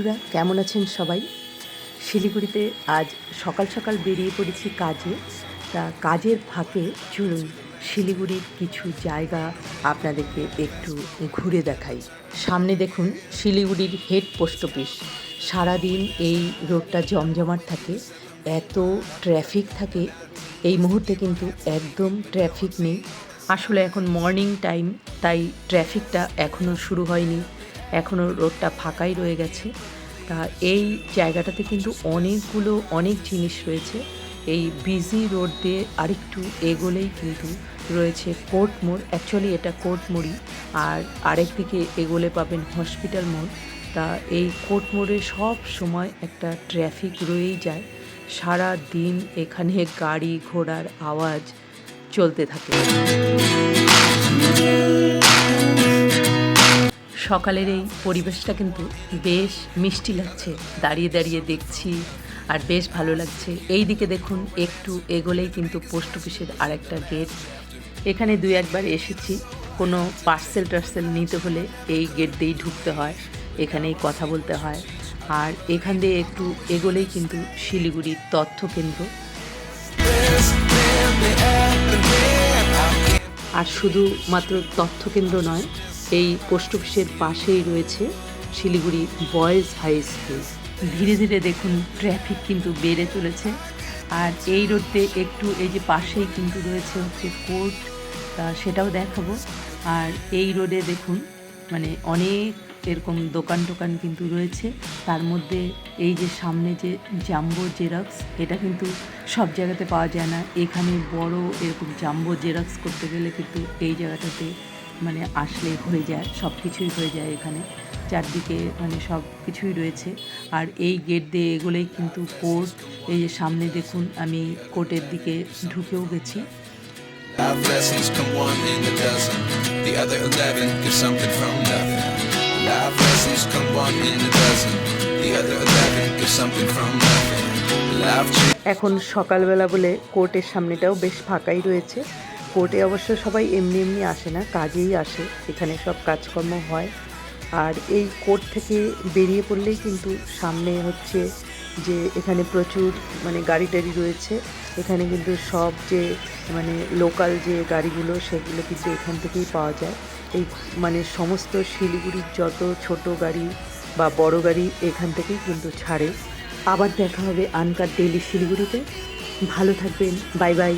বন্ধুরা কেমন আছেন সবাই? শিলিগুড়িতে আজ সকাল সকাল বেরিয়ে পড়েছি কাজে। তা কাজের ফাঁকে চলুন শিলিগুড়ির কিছু জায়গা আপনাদেরকে একটু ঘুরে দেখাই। সামনে দেখুন শিলিগুড়ির হেড পোস্ট অফিস। সারাদিন এই রোডটা জমজমাট থাকে, এত ট্রাফিক থাকে। এই মুহূর্তে কিন্তু একদম ট্রাফিক নেই। আসলে এখন মর্নিং টাইম, তাই ট্রাফিকটা এখনও শুরু হয়নি, এখনও রোডটা ফাঁকাই রয়ে গেছে। তা এই জায়গাটাতে কিন্তু অনেক জিনিস রয়েছে। এই বিজি রোড দিয়ে আরেকটু এগোলেই কিন্তু রয়েছে কোর্ট মোড়। অ্যাকচুয়ালি এটা কোর্ট মোড়ই, আর আরেক দিকে এগোলে পাবেন হসপিটাল মোড়। তা এই কোর্ট মোড়ে সব সময় একটা ট্রাফিক রয়েই যায়। সারা দিন এখানে গাড়ি ঘোড়ার আওয়াজ চলতে থাকে। সকালের এই পরিবেশটা কিন্তু বেশ মিষ্টি লাগছে, দাঁড়িয়ে দাঁড়িয়ে দেখছি আর বেশ ভালো লাগছে। এই দিকে দেখুন একটু এগোলেই কিন্তু পোস্ট অফিসের আরেকটা গেট। এখানে দুই একবার এসেছি, কোনো পার্সেল নিতে হলে এই গেট দিয়েই ঢুকতে হয়, এখানেই কথা বলতে হয়। আর এখান দিয়ে একটু এগোলেই কিন্তু শিলিগুড়ির তথ্য কেন্দ্র। আর শুধুমাত্র তথ্য কেন্দ্র নয়, এই পোস্ট অফিসের পাশেই রয়েছে শিলিগুড়ি বয়েজ হাই স্কুল। ধীরে ধীরে দেখুন ট্রাফিক কিন্তু বেড়ে চলেছে। আর এই রোডে একটু এই যে পাশেই কিন্তু রয়েছে হচ্ছে কোর্ট, সেটাও দেখাবো। আর এই রোডে দেখুন মানে অনেক এরকম দোকান টোকান কিন্তু রয়েছে। তার মধ্যে এই যে সামনে যে জাম্বো জেরক্স, এটা কিন্তু সব জায়গাতে পাওয়া যায় না। এখানে বড় এরকম জাম্বো জেরক্স করতে গেলে কিন্তু এই জায়গাটাতে মানে আসলে হয়ে যায়, সব কিছুই হয়ে যায় এখানে। চারদিকে মানে সব কিছুই রয়েছে। আর এই গেট দিয়ে এগোলেই কিন্তু কোর্ট। এই যে সামনে দেখুন আমি কোর্টের দিকে ঢুকেও গেছি। Life lessons come one in a dozen. The other 11 give something from nothing. Life lessons come one in a dozen. The other 11 give something from nothing. এখন সকালবেলা বলে কোর্টের সামনেটাও বেশ ফাঁকাই রয়েছে। কোর্টে অবশ্য সবাই এমনি এমনি আসে না, কাজেই আসে, এখানে সব কাজকর্ম হয়। আর এই কোর্ট থেকে বেরিয়ে পড়লেই কিন্তু সামনে হচ্ছে যে এখানে প্রচুর মানে গাড়ি টাড়ি রয়েছে। এখানে কিন্তু সব যে মানে লোকাল যে গাড়িগুলো সেগুলো কিন্তু এখান থেকেই পাওয়া যায়। এই মানে সমস্ত শিলিগুড়ির যত ছোট গাড়ি বা বড় গাড়ি এখান থেকেই কিন্তু ছাড়ে। আবার দেখা হবে আনকাট ডেইলি শিলিগুড়িতে। ভালো থাকবেন, বাই বাই।